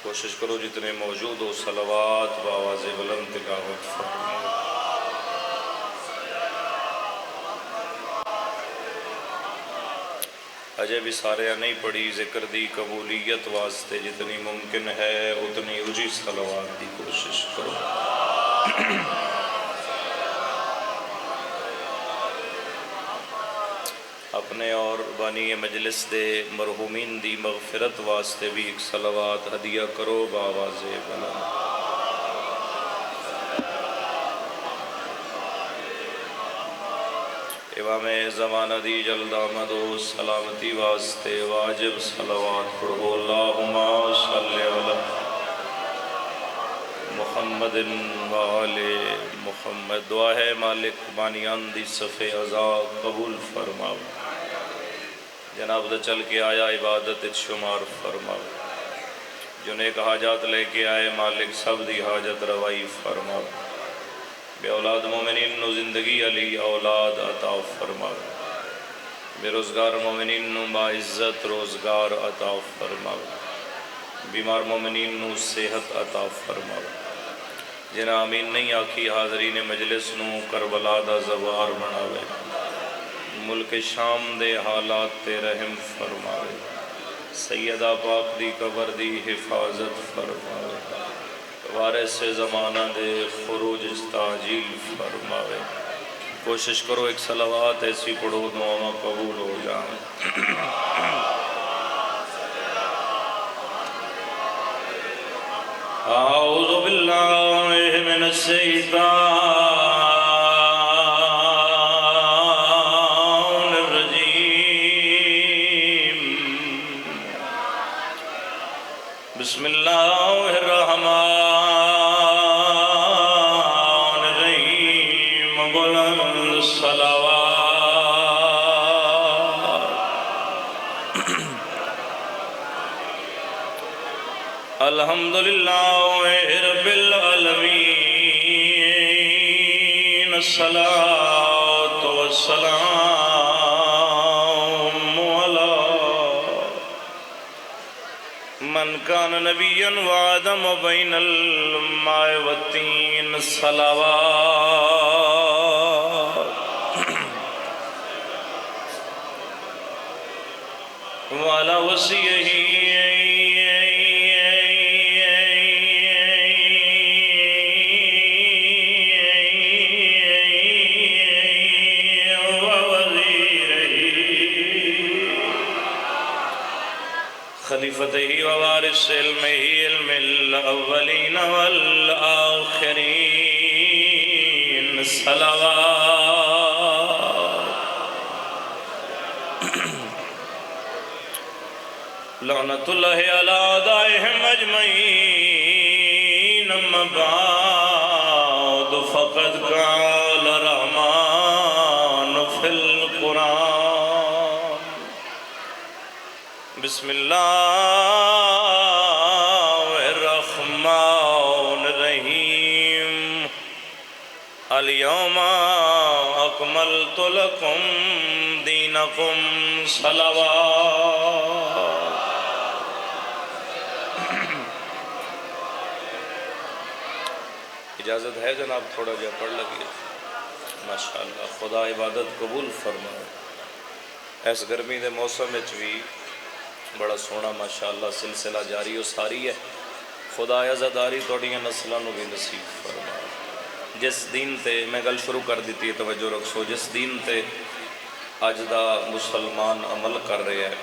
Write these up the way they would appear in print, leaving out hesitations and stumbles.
کوشش کرو جتنے موجود ہو صلوات بآواز بلند تلاوت فرماؤ۔ اجے بھی سارے نہیں پڑھی، ذکر دی قبولیت واسطے جتنی ممکن ہے اتنی اجی صلوات دی کوشش کرو۔ اپنے اور بانی مجلس دے مرحومین دی مغفرت واسطے بھی ایک صلوات ہدیہ کرو بآواز بلند۔ امام زمانہ دی جلد آمد و سلامتی واسطے واجب صلوات پڑھو۔ اللہم صلی علی محمد و آل محمد۔ دعا ہے مالک بانیان دی صفِ عزا قبول فرماؤ، جناب دا چل کے آیا عبادت شمار فرماؤ، جو نیک حاجات لے کے آئے مالک سب دی حاجت روائی فرماؤ، بے اولاد مومنین نو زندگی علی اولاد عطا فرماؤ، بے روزگار مومنین نو باعزت روزگار عطا فرماؤ، بیمار مومنین نو صحت عطا فرماؤ، جنہ آمین نہیں آکھی حاضرین مجلس نو کربلا دا زوار بناوے، ملک شام دے حالات تے رحم فرماوے، سیدہ پاک دی قبر دی حفاظت فرماوے، وارث زمانہ دے خروج تعجیل فرماوے۔ کوشش کرو ایک صلوات ایسی پڑھو دعاواں قبول ہو جائیں۔ اعوذ باللہ من الشیطان بسم اللہ الرحمن الرحیم، بلند صلوات۔ الحمدللہ رب العالمین، الصلاۃ والسلام من کان نبیا وآدم بین الماء والطین، صلوات وعلی وصیہ خلیفتہ ووارث علمہ علم الاولین والآخرین، صلوات لعنت اللہ علی اعدائہم اجمعین، اما بعد فقد قال الرحمن فی القرآن، بسم اللہ الرحمن الرحیم، الیوم اکملت لکم دینکم، صلوات۔ اجازت ہے جناب تھوڑا جا پڑھ لگیے؟ ماشاءاللہ، خدا عبادت قبول فرمائے۔ اس گرمی دے موسم میں بھی بڑا سونا ماشاءاللہ سلسلہ جاری و ساری ہے، خدا عزاداری توڑیاں نسلانو بھی نصیب فرمائے۔ جس دین تے میں گل شروع کر دیتی ہے، توجہ رکھو، جس دین تے اج دا مسلمان عمل کر رہے ہیں،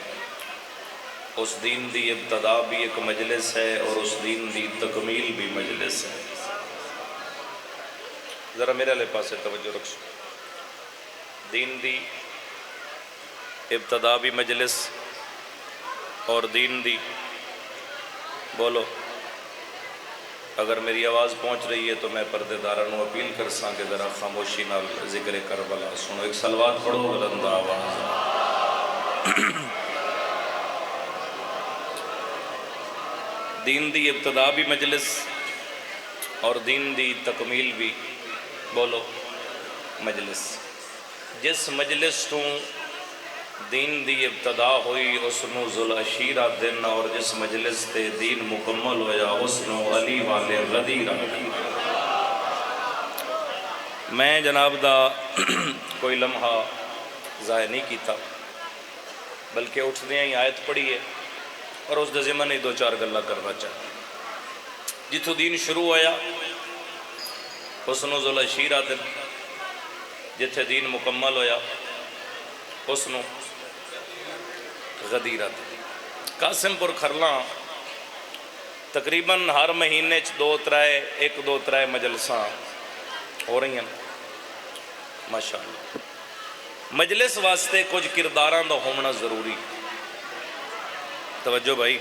اس دین دی ابتدا بھی ایک مجلس ہے اور اس دین دی تکمیل بھی مجلس ہے۔ ذرا میرے لے پاسے توجہ رکھو، دین دی ابتدا بھی مجلس اور دین دی، بولو اگر میری آواز پہنچ رہی ہے تو میں پردے دارانوں اپیل کر ساں کہ ذرا خاموشی نال ذکر کربلا سنو، ایک صلوات پڑھو بلند آواز۔ دین دی ابتدا بھی مجلس اور دین دی تکمیل بھی، بولو مجلس۔ جس مجلس تو دین دی ابتدا ہوئی اس نو ذوالعشیرہ دن، اور جس مجلس تے دین مکمل ہویا اس نو علی والے غدیر آدھی۔ میں جناب دا کوئی لمحہ ضائع نہیں کیتا، بلکہ اٹھدیاں ہی آیت پڑھی ہے اور اس دے ضمن ہی دو چار گلاں کرنا چاہتا۔ جتھوں دین شروع ہویا اس نو ذوالعشیرہ دن، جتھے دین مکمل ہویا اس نو غدیرہ دن۔ قاسم پور کھرلاں تقریباً ہر مہینے ایک دو ترائے مجلساں ہو رہی ہیں ماشاءاللہ۔ مجلس واسطے کچھ کرداراں دا ہونا ضروری۔ توجہ بھائی،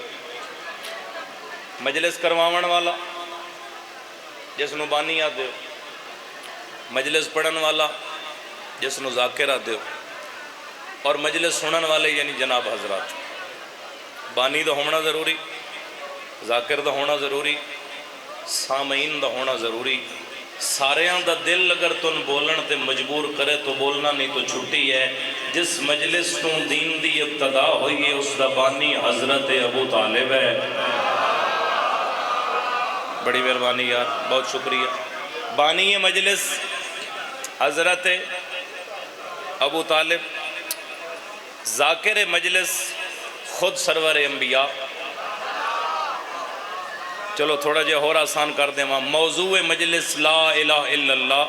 مجلس کرواون والا جس نو بانی آ دیو، مجلس پڑھن والا جس نو ذاکر آ دیو، اور مجلس سنن والے یعنی جناب حضرات۔ بانی دا ہونا ضروری، ذاکر دا ہونا ضروری، سامعین دا ہونا ضروری۔ ساریاں دا دل اگر تن بولن تے مجبور کرے تو بولنا، نہیں تو چھٹی ہے۔ جس مجلس تو دین دی ابتدا ہوئی ہے اس دا بانی حضرت ابو طالب ہے۔ بڑی مہربانی یار، بہت شکریہ۔ بانی مجلس حضرت ابو طالب، ذاکر مجلس خود سرور انبیاء۔ چلو تھوڑا جے اور آسان کر دیں، موضوع مجلس لا الہ الا اللہ۔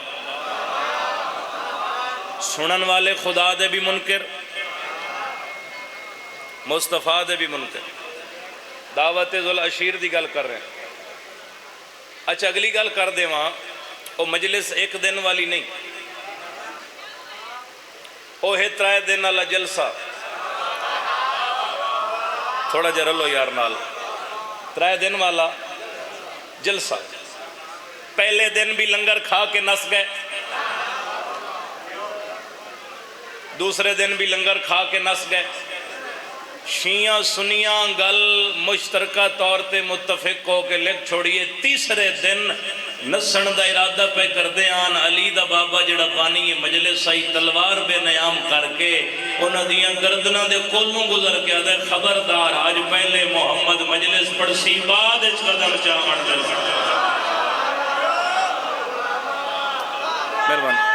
سنن والے خدا دے بھی منکر، مصطفیٰ دے بھی منکر۔ دعوت ذوالعشیر دی گل کر رہے ہیں۔ اچھا اگلی گل کر دیں، وہ مجلس ایک دن والی نہیں، وہ ہے ترائے دن والا جلسہ۔ تھوڑا جا رلو یار نال، ترائے دن والا جلسہ۔ پہلے دن بھی لنگر کھا کے نس گئے، دوسرے دن بھی لنگر کھا کے نس گئے۔ شیعہ سنیاں گل مشترکہ طور تے متفق ہو کے لکھ چھوڑیے، تیسرے دن نسن دا ارادہ پہ کر دے آن علی دا بابا جڑا پانی مجلس آئی تلوار بے نیام کر کے انہاں دیاں گردنہ دے کولوں گزر کے آدھے خبردار آج پہلے محمد مجلس پڑسی بعد اس قدم چاہن دل سکتا۔ مہربانی۔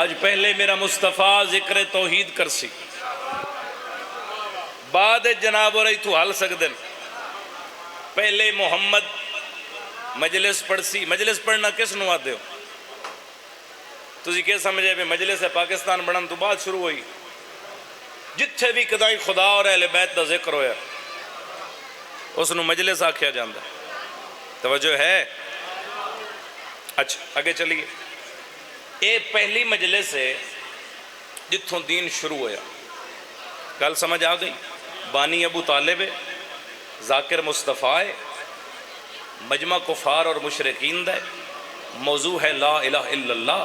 آج پہلے میرا مصطفیٰ ذکر توحید کرسی، بعد جناب اور تو حال سکدن۔ پہلے محمد مجلس پڑھسی، مجلس پڑھنا کس نو آتے ہو؟ تُسی کیا سمجھے بھی مجلس ہے پاکستان بڑھن تو بعد شروع ہوئی؟ جتھے بھی قدائی خدا اور اہل بیت دا ذکر ہویا اس نو مجلس آکھیا جاندہ۔ توجہ ہے؟ اچھا آگے چلیے۔ اے پہلی مجلس ہے جتھوں دین شروع ہویا۔ کل سمجھ آ گئی؟ بانی ابو طالب ہے، ذاکر مصطفیٰ ہے، مجمع کفار اور مشرقین دا ہے۔ موضوع ہے لا الہ الا اللہ۔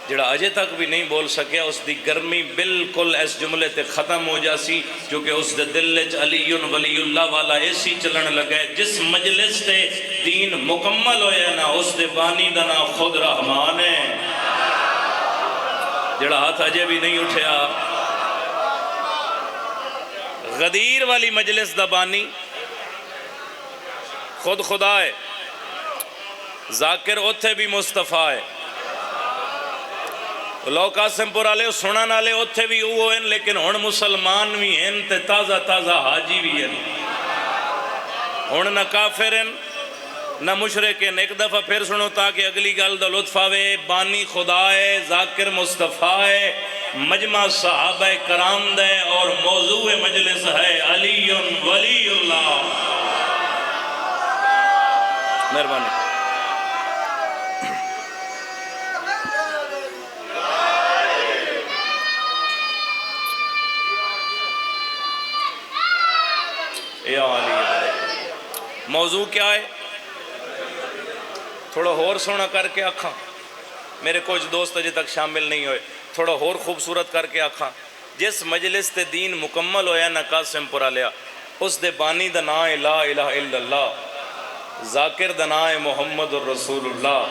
جڑا اجے تک بھی نہیں بول سکیا اس دی گرمی بالکل اس جملے تے ختم ہو جاسی، کیونکہ اس دے دل وچ علی ولی اللہ والا ایسی چلن لگے۔ جس مجلس تے دین مکمل ہویا نا اس دے بانی دا نا خود رحمان ہے۔ جڑا ہاتھ اجے بھی نہیں اٹھیا، غدیر والی مجلس دا بانی خود خدا ہے، ذاکر اتھے بھی مصطفیٰ ہے۔ لو قاسم پور والے سنن والے اتھے بھی وہ ہیں، لیکن ہن مسلمان بھی ہیں تے تازہ تازہ حاجی بھی ہیں۔ ہن نہ کافر ہیں نہ مشرک ہیں۔ ایک دفعہ پھر سنو تاکہ اگلی گل دا لطف آوے۔ بانی خدا ہے، ذاکر مصطفیٰ ہے، مجمع صحابہ کرام دے، اور موضوع مجلس ہے علی ولی اللہ۔ مہربانی۔ یا علی موضوع کیا ہے؟ تھوڑا اور سونا کر کے آکھاں، میرے کچھ دوست اجے تک شامل نہیں ہوئے، تھوڑا اور خوبصورت کر کے آکھاں۔ جس مجلس تے دین مکمل ہویا نا قاسم پورا لیا، اس دے بانی دا نا لا الہ الا اللہ۔ ذاکر دنائے محمد الرسول اللہ،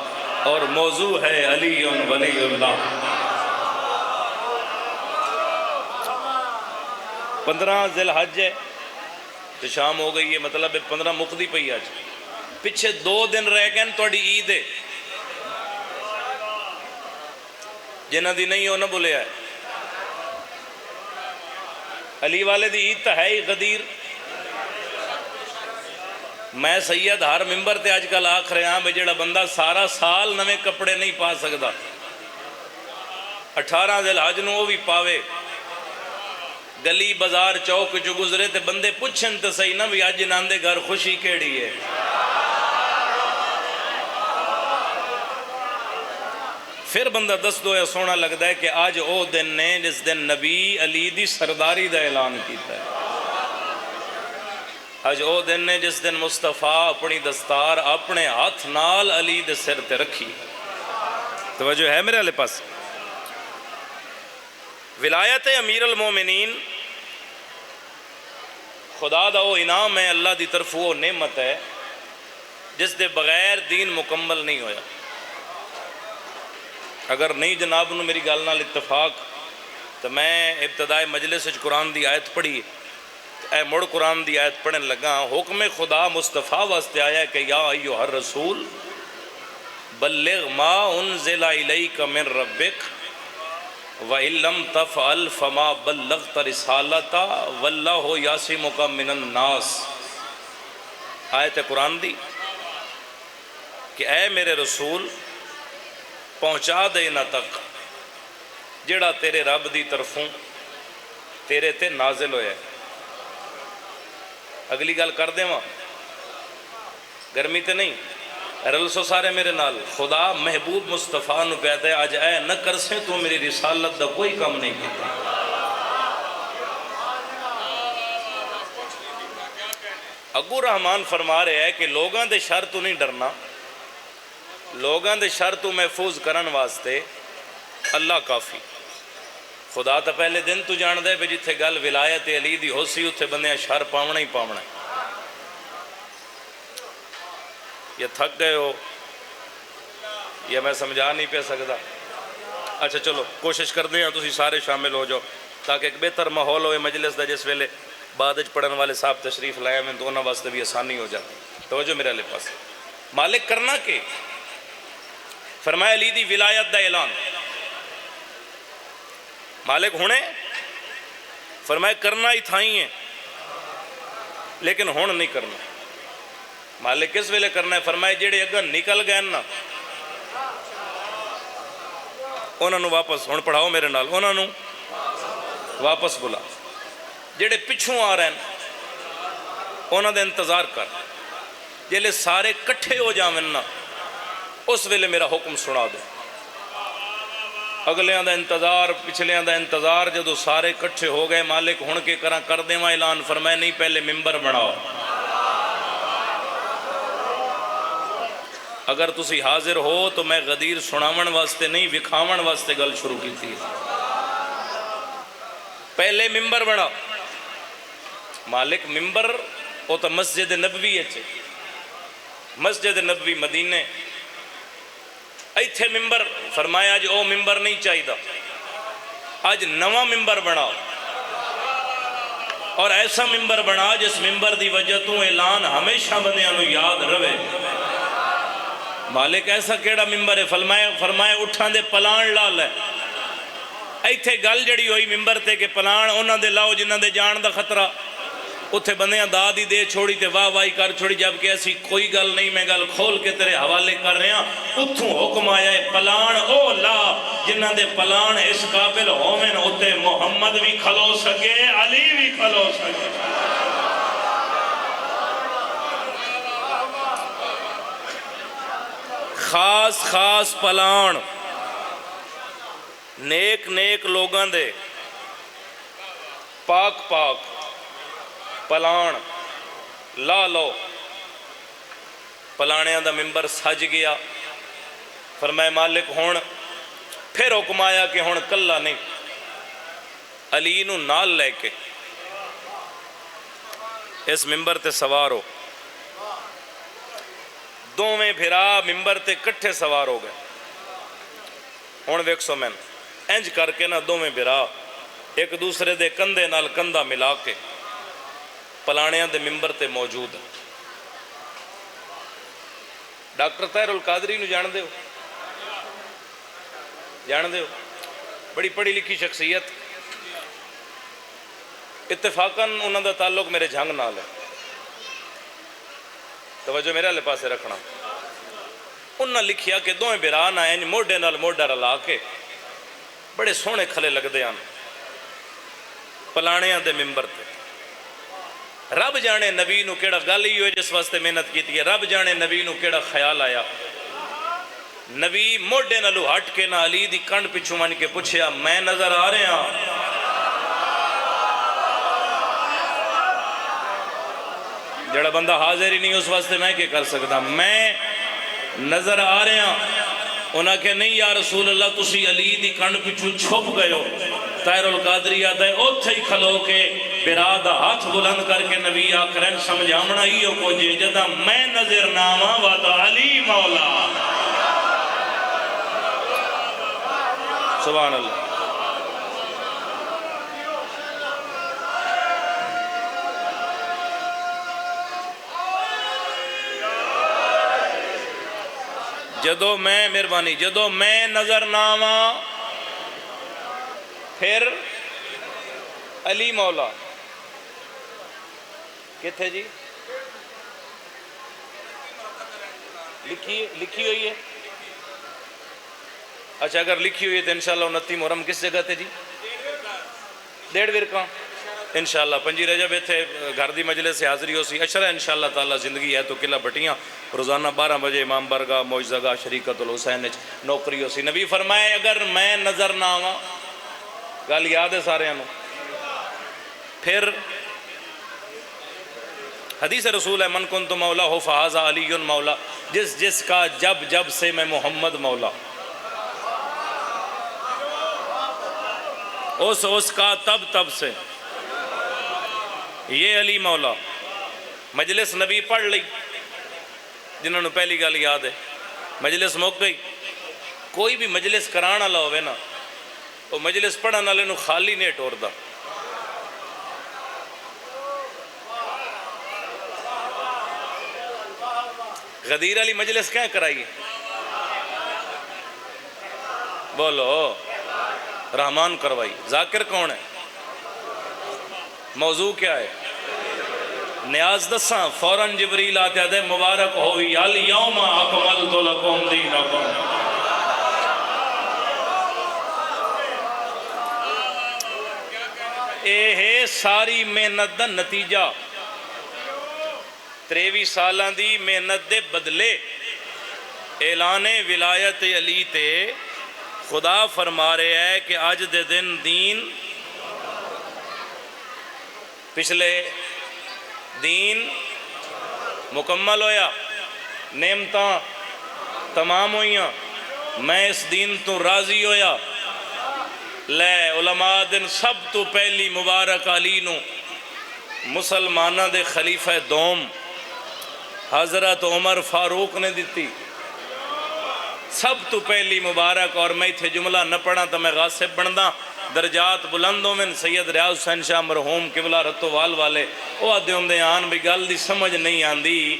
اور موضوع ہے علی ولی اللہ۔ 15 ذی الحج ہے تو شام ہو گئی ہے، مطلب 15 مقدی پئی آج، پچھے 2 دن رہ گئے توڑی عید ہے، جنہ دی نہیں ہو نہ بولے آئے۔ علی والے دی عید تا ہے ہی غدیر۔ میں سید ہر ممبر تے آج کل آکھ رہے ہیں جڑا بندہ سارا سال نویں کپڑے نہیں پا سکدا، 18 ذی الحج نو وہ بھی پاوے، گلی بازار چوک جو گزرے تے بندے پوچھن تے صحیح نہ بھی آج جنان دے گھر خوشی کیڑی ہے۔ پھر بندہ دس دو یا سونا لگتا ہے کہ آج او دن نے جس دن نبی علی دی سرداری دا اعلان کیتا ہے، آج او دن نے جس دن مصطفیٰ اپنی دستار اپنے ہاتھ نال علی دے سر تے رکھی۔ توجہ ہے میرے علیہ پاس؟ ولایت امیر المومنین خدا دا وہ انعام ہے، اللہ دی طرف وہ نعمت ہے جس دے بغیر دین مکمل نہیں ہویا۔ اگر نہیں جناب نو میری گل نال اتفاق تو میں ابتدائے مجلس قرآن دی آیت پڑھی، اے مڑ قرآن دی آیت پڑھن لگا، حکم خدا مصطفیٰ واسطے آیا ہے کہ یا ایھا الرسول بلغ ما انزل الیک من ربک وَإِن لَّمْ تَفْعَلْ فَمَا بَلَّغْتَ رِسَالَتَهُ وَاللَّهُ يَعْصِمُكَ مِنَ النَّاسِ۔ آیت قرآن دی کہ اے میرے رسول پہنچا دے نہ تک جڑا تیرے رب دی طرفوں تیرے تے نازل ہوئے۔ اگلی گل کر دے وہاں گرمی تے نہیں، رلسو سارے میرے نال، خدا محبوب مصطفیٰ نو کہتا ہے آج اے نہ کر سے تو میری رسالت دا کوئی کم نہیں کیتا۔ اگو رحمان فرما رہے ہیں کہ لوگاں دے شر تو نہیں ڈرنا، لوگاں دے شر تو محفوظ کرن واسطے اللہ کافی۔ خدا تا پہلے دن تو جان دے بھی جتھے گل ولایت علی دی ہو سی اتھے بندے شر پاونا ہی پاونا ہے۔ یا تھک گئے ہو یا میں سمجھا نہیں پہ سکتا، اچھا چلو کوشش کر دیں تسی سارے شامل ہو جاؤ تاکہ ایک بہتر ماحول ہوئے مجلس دا، جس ویلے بعد پڑھن والے صاحب تشریف لائے میں تو انہاں واسطے بھی آسانی ہو جاتی۔ توجہ میرے علیہ پاس مالک کرنا کہ فرمایا علی دی ولایت دا اعلان، مالک ہونے فرمایا کرنا ہی تھائی ہیں لیکن ہون نہیں کرنا۔ مالک کس ویلے کرنا ہے؟ فرمائے جیڑے اگر نکل گئے نا انہوں نے واپس، ہون پڑھاؤ میرے نال، انہوں نے واپس بلا، جیڑے پچھوں آ رہے ہیں انہوں نے انتظار کر، جیلے سارے کٹھے ہو جاویں نا اس ویلے میرا حکم سنا دے۔ اگلیاں دا انتظار پچھلیاں دا انتظار، جدو سارے کٹھے ہو گئے مالک ہون کے کر دیں وہاں اعلان، فرمائے نہیں پہلے ممبر بناؤ۔ اگر تسی حاضر ہو تو میں غدیر سناون واسطے نہیں وکھاون واسطے گل شروع کی تھی۔ پہلے ممبر بنا، مالک ممبر وہ تو مسجد نبوی ہے، مسجد نبوی مدینے ایتھے ممبر، فرمایا آج او ممبر نہیں چاہیے، آج نواں ممبر بنا، اور ایسا ممبر بنا جس ممبر دی وجہ تو اعلان ہمیشہ بندیاں نو یاد رہے۔ مالک ایسا کیڑا ممبر ہے؟ فرمایا اٹھان دے پلان لال ہے، ایتھے گل جڑی ہوئی ممبر تے کہ پلان انہاں دے لاؤ جنہاں دے جان دا خطرہ، اتھے بندیاں داد ہی دے چھوڑی تے واہ واہی کر چھوڑی، جبکہ ایسی کوئی گل نہیں، میں گل کھول کے تیرے حوالے کر رہے ہیں۔ اتھوں حکم آیا ہے پلان او لا جنہاں دے پلان اس قابل ہومن اتھے محمد بھی کھلو سکے، علی بھی کھلو سکے۔ خاص خاص پلان نیک نیک لوگاں دے پاک پاک پلان لا لو۔ پلانیاں دا ممبر سج گیا، فرمائے مالک ہون پھر حکم آیا کہ ہون کلا نہیں، علی نو نال لے کے اس ممبر تے سوار ہو۔ دوویں بھرا ممبر تے کٹھے سوار ہو گئے. ہن ویکھو میں انج کر کے نہ دوویں بھرا ایک دوسرے دے کندھے نال کندھا ملا کے پلانیاں دے ممبر تے موجود ہیں. ڈاکٹر طاہر القادری نو جان دیو؟ جان دیو؟ بڑی پڑھی لکھی شخصیت. اتفاقاً انہوں دا تعلق میرے جھنگ نال ہے. توجہ میرے والے پاسے رکھنا. انہوں نے لکھیا کہ دوویں بھرا نہ انج موڈے نال موڈا رلا کے بڑے سونے کھلے لگدے ہیں پلانیاں دے ممبر تے. رب جانے نبی نو کیڑا گل ہی ہوئے جس واسطے محنت کیتی ہے. رب جانے نبی نو کیڑا خیال آیا. نبی موڈے نالو ہٹ کے نہ علی دی کنڈ پچھو من کے پوچھیا میں نظر آ رہے ہیں؟ جڑا بندہ حاضر ہی نہیں اس واسطے میں کیا کر سکتا. میں نظر آ رہے ہیں؟ انہاں کہ نہیں یا رسول اللہ تسی علی دی کنڈ پچھو چھپ گئے ہو. طاہر القادری آتا ہے اوتھے ہی کھلو کے برادہ ہاتھ بلند کر کے نبی آکرین سمجھامنا ہی ہو کو جے جدہ میں نظر نامہ وعدہ علی مولا. سبحان اللہ. جدو میں مہربانی جدو میں نظر نامہ پھر علی مولا کتھے جی لکھی ہوئی ہے؟ اچھا اگر لکھی ہوئی ہے تو انشاءاللہ 29 محرم کس جگہ تھے جی؟ 1.5 ورکاں انشاءاللہ 5 رجب تھے گھر دی مجلس سے حاضری ہو سی. اشرا انشاءاللہ تعالیٰ زندگی ہے تو قلعہ بٹیاں روزانہ 12 بجے امام برگاہ معجزگاہ شریکت الحسین نوکری ہو سی. نبی فرمائے اگر میں نظر نہ آواں گل یاد ہے سارے انہوں. پھر حدیث رسول ہے من کنت مولا ہو فہذا علی مولا. جس جس کا جب جب سے میں محمد مولا اس کا تب تب سے یہ علی مولا. مجلس نبی پڑھ لی جنہوں نے پہلی گل یاد ہے. مجلس مک گئی. کوئی بھی مجلس کرانا لا ہوئے نا وہ مجلس پڑھانا والے نو خالی نہیں ٹوردا. غدیر علی مجلس کیا کرائی؟ بولو رحمان کروائی. ذاکر کون ہے؟ موضوع کیا ہے؟ نیاز دساں فوراً جبریل آتے دے مبارک ہوئی الیوم اکملت لکم دینکم. اے ہے ساری محنت دا نتیجہ 23 سالان دی محنت دے بدلے. اعلان ولایت علی تے خدا فرما رہے ہے کہ آج دے دن دین پچھلے دین مکمل ہویا نعمتاں تمام ہویاں میں اس دین تو راضی ہویا. لے علماء دن سب تو پہلی مبارک علی نو مسلمانہ دے خلیفہ دوم حضرت عمر فاروق نے دیتی. سب تو پہلی مبارک. اور میں تھے جملہ نہ پڑھا تو میں غاصب بندہ. درجات بلندوں میں سید ریاض حسین شاہ مرحوم قبلہ رتو وال والے وہ آدھے ہوندے آن بھی گل دی سمجھ نہیں آندی.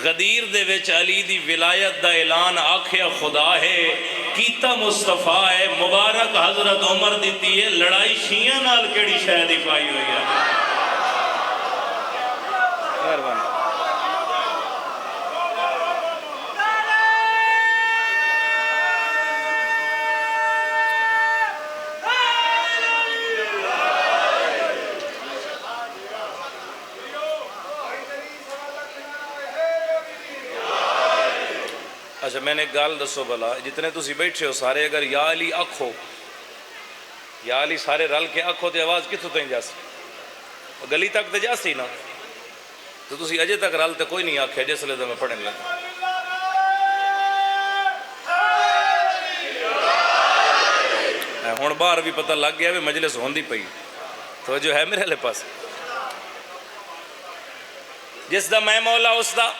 غدیر دے وچ علی دی ولایت دا اعلان آکھیا خدا ہے کیتا مصطفیٰ ہے مبارک حضرت عمر دیتی ہے. لڑائی شیعہ نال کیڑی شاہدی پائی ہوئی ہے. مہربانی. اچھا میں نے گال دسو بلا جتنے تسی بیٹھے ہو سارے اگر یا علی آکھو یا علی سارے رل کے آکھو تے آواز کتھوں تین جا سی گلی تک تے جا سی نا تو تسی اجے تک رل تے کوئی نہیں آکھے جس لئے تو میں پڑھنے لگا. ہون باہر بھی پتہ لگ گیا بھی مجلس ہوندی پئی تو جو ہے میرے لے پاس جس دا میں مولا اس دا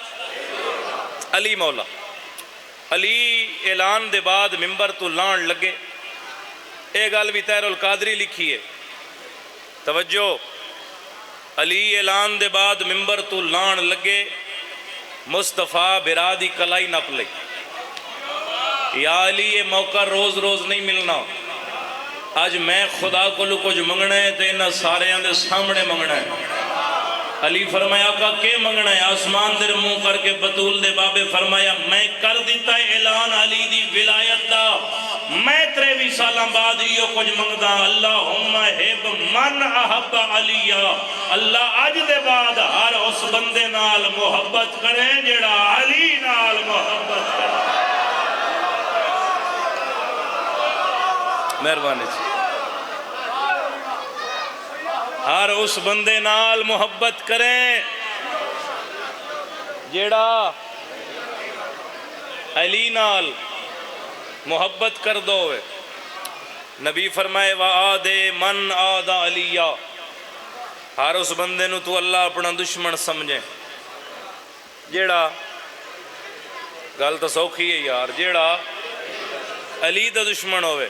علی مولا علی اعلان دے بعد ممبر تو لان لگے. اے گل بھی تیر القادری لکھی ہے. توجہ، علی اعلان دے بعد ممبر تو لان لگے، مصطفیٰ برا دی کلائی نپ لئی. یا علی یہ موقع روز روز نہیں ملنا. آج میں خدا کو کچھ منگنا ہے تو انہاں سارے دے سامنے منگنا ہے. علی فرمایا آقا کہ منگنا ہے؟ آسمان در منہ کر کے بطول دے بابے فرمایا میں کر دیتا ہے اعلان علی دی ولایت دا، میں 23 سالاں بعد یہ کچھ منگدا. اللہم حب من احب علی، اللہ اج دے بعد ہر اس بندے نال محبت کریں جڑا علی نال محبت کریں. مہربانی سے ہر اس بندے نال محبت کریں جیڑا علی نال محبت کر دو. نبی فرمائے وَآدِ من آدَ علیہ، ہر اس بندے نو تو اللہ اپنا دشمن سمجھے جیڑا، گل تو سوکھی ہے یار، جیڑا علی دا دشمن ہوئے.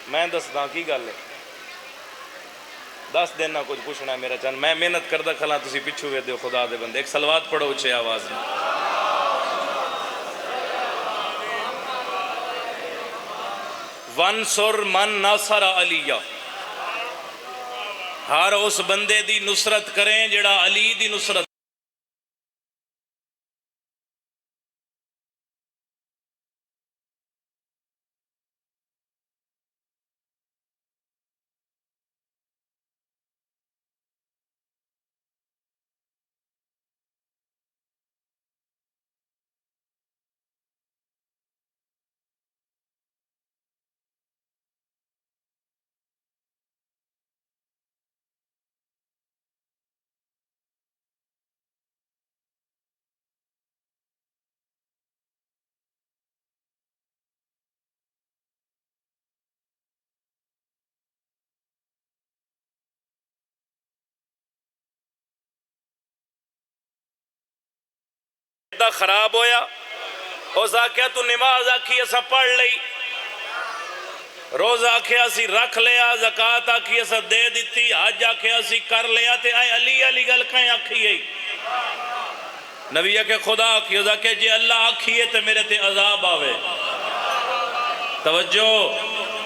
میں دستا کی گل ہے، 10 دن نہ کچھ پوچھنا ہے میرا چند، میں محنت کردہ کھلا تسی پچھو ہوئے دیو خدا دے بندے. ایک صلوات پڑھو اچھے آواز میں. وانصر من ناصر علیہ، ہر اس بندے دی نصرت کریں جڑا علی دی نصرت. خراب ہویا اس آکھیا تو نماز آکھی اسا پڑھ لئی، روز آکھیا اسی رکھ لیا، زکاة آکھی اسا دے دیتی، حج آکھیا اسی کر لیا. تے آئے علی علی گل کہیں آکھی ہے؟ نبی کہ خدا آکھی اس آکھیا جی اللہ آکھی ہے تے میرے تے عذاب آوے. توجہ،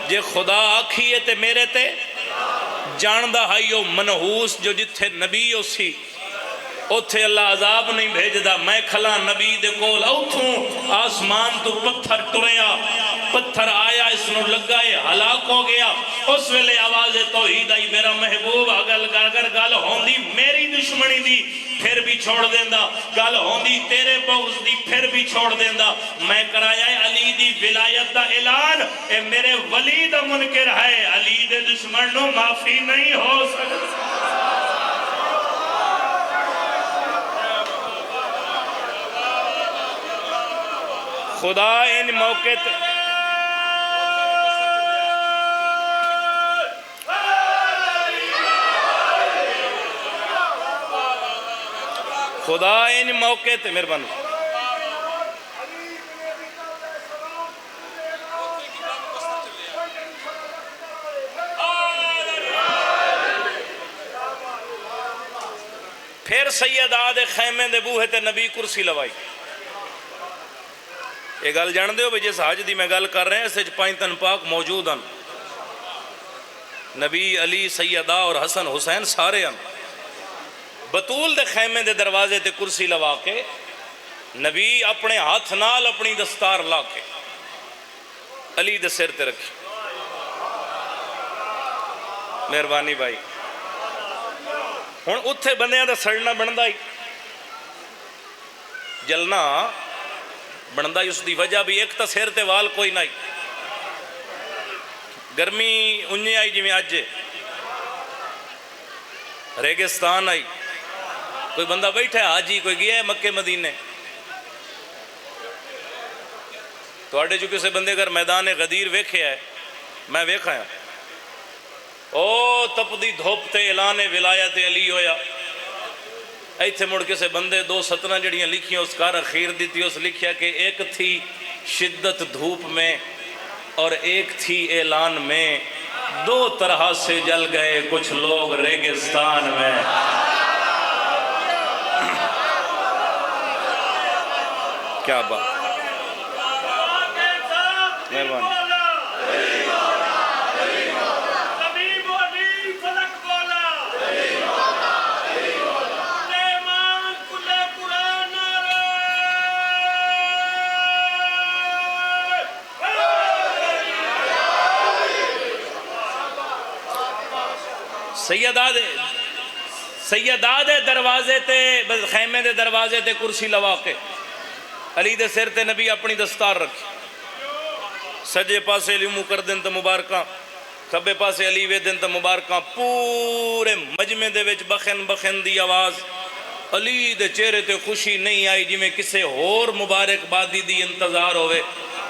جے خدا آکھی ہے تے میرے تے جاندہ ہائیو منحوس جو جتھے نبی ہو سی اتھے اللہ عذاب نہیں بھیج دا. میں کھلا نبی دے کول اوتھوں آسمان تو پتھر ٹریا، پتھر آیا اس نو لگائے ہلاک ہو گیا. اس ویلے آواز توحید آئی میرا محبوب اگر گل ہوندی میری دشمنی دی پھر بھی چھوڑ دیندہ، گل ہوندی تیرے بغض دی پھر بھی چھوڑ دیندہ. میں کرایا علی دی ولایت دا اعلان، اے میرے ولی دا منکر ہے، علی دے دشمن نو معافی نہیں ہو سکتا. خدا ان موقع خدا ان موقع تے مہربانی پھر سید آدھے خیمے دے بوہے تے نبی کرسی لوائی. یہ گل جان دیو بھی جس حج دی میں گل کر رہے ہیں اس 5 تن پاک موجود ہیں، نبی علی سیدہ اور حسن حسین سارے ہیں. بطول دے خیمے دے دروازے تے کرسی لوا کے نبی اپنے ہاتھ نال اپنی دستار لا کے علی دے سر تے رکھی. مہربانی بھائی ہن اتھے بندیاں دا سڑنا بندا ہی جلنا بندا ہی. اس دی وجہ بھی ایک تا سر تے وال کوئی نہیں، گرمی انجے آئی جی میں آج ریگستان آئی، کوئی بندہ بیٹھا ہے حاجی کوئی گیا ہے مکہ مدینے. تو آڑے جو کسے بندے اگر میدان غدیر ویکھے ہے میں ویکھا ہے او تپ دی دھوپ تے اعلان ولایت علی ہویا. ایتھے مڑ کے سے بندے دو سطرہ جڑیاں لکھیاں اس کار اخیر دیتی اس لکھیا کہ ایک تھی شدت دھوپ میں اور ایک تھی اعلان میں، دو طرح سے جل گئے کچھ لوگ ریگستان میں۔ کیا بات، مہربانی۔ سیدہ دے دروازے تے خیمے دے دروازے تے کرسی لوا کے علی دے سر تے نبی اپنی دستار رکھی، سجے پاسے علی منہ کر دن تے مبارکاں، کھبے پاسے علی وے دن تے مبارکاں، پورے مجمع دے وچ بخن بخن دی آواز۔ علی دے چہرے تے خوشی نہیں آئی جی میں کسے اور مبارک بادی دی انتظار ہوئے۔